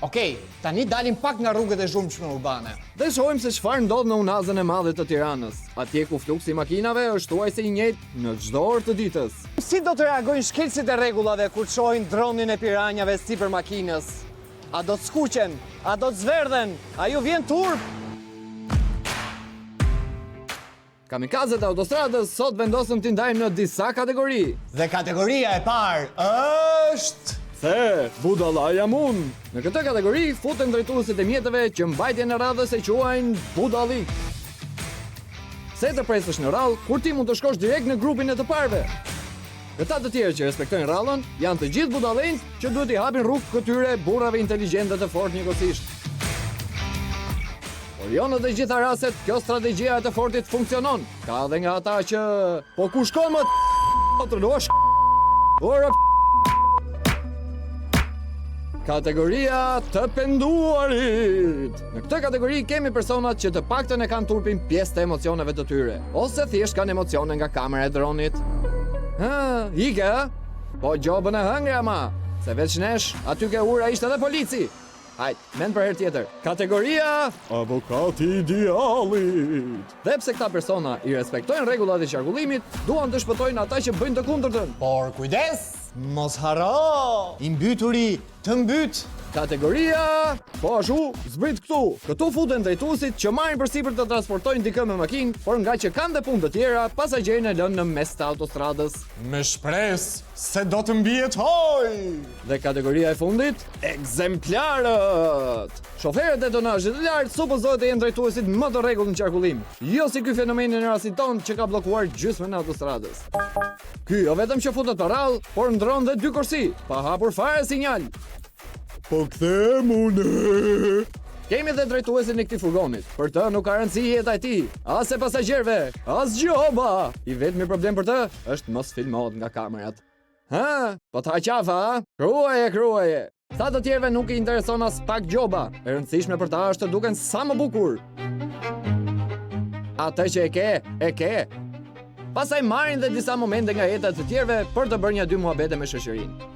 Okej, tani dalim pak nga rrugët e zhurmshme urbane. Dhe shohim se çfarë ndodh në unazën e madhe të Tiranës. Atje ku fluksi i makinave është thuajse i njëjtë në çdo orë të ditës. Si do të reagojnë shkelësit e rregullave kur shohin dronin e piranjave sipër makinës? A do të skuqen? A do të zverdhen? A ju vjen turp? Kamikazet e autostradës sot vendosën t'i ndajnë në disa kategori. Dhe kategoria e parë është... Se, budalla jam unë. Në këtë kategori futen drejtuesit e mjeteve që mbajtjen e radhës e quajnë budallik. Se të presësh në rallë, kur ti mund të shkosh direkt në grupin e të parëve. Këta të tjerë që respektojnë rallën janë të gjithë budallënjt që duhet i hapin rrugë këtyre burrave inteligjente të fortë njëkohësisht. Por jo në të gjitha rastet kjo strategjia e të fortit funksionon. Ka edhe nga ata që po ku shkon më Kategoria të penduarit. Në këtë kategori kemi personat që të paktën e kanë turpin pjesë të emocioneve të tyre, ose thjesht kanë emocione nga kamera e dronit. Ike? Po gjobën e hëngre ama, se veç nesh, aty ke ura ishte edhe polici. Hajt, mend për herë tjetër. Kategoria avokati idealit. Dhe pse këta persona i respektojnë rregullat e qarkullimit, duan të shpëtojnë ata që bëjnë të kundërtën. Por kujdes, mos haro, i mbyturi të mbyt. Kategoria po ashtu zbrit këtu. Këtu futen drejtuesit që marrin përsipër të transportojnë dikë me makinë, por nga që kanë dhe punë të tjera, pasagjerin e lënë në mes të autostradës. Me shpresë se do të mbijetoj. Dhe kategoria e fundit, ekzemplarët. Shoferët e tonazhit të lartë supozohet të jenë drejtuesit më të rregullt në qarkullim, jo si ky fenomeni në rastin tonë që ka bllokuar gjysmën e autostradës. Ky jo vetëm që futet pa rallë, por ndron dhe dy korsi, pa hapur fare sinjal. Po kthem unë. Kemi dhe drejtuesin e këtij furgonit. Për të nuk ka rëndësi jeta e tij, as e pasagjerëve, as gjoba. I vetmi problem për të është mos filmohet nga kamerat. Po ta qafa, Kruaje. Sa të tjerëve nuk i intereson as pak gjoba. E rëndësishme për ta është të duken sa më bukur. Atë që e ke. Pastaj marrin dhe disa momente nga jeta të tjerëve për të bërë një dy muhabete me shoqërinë.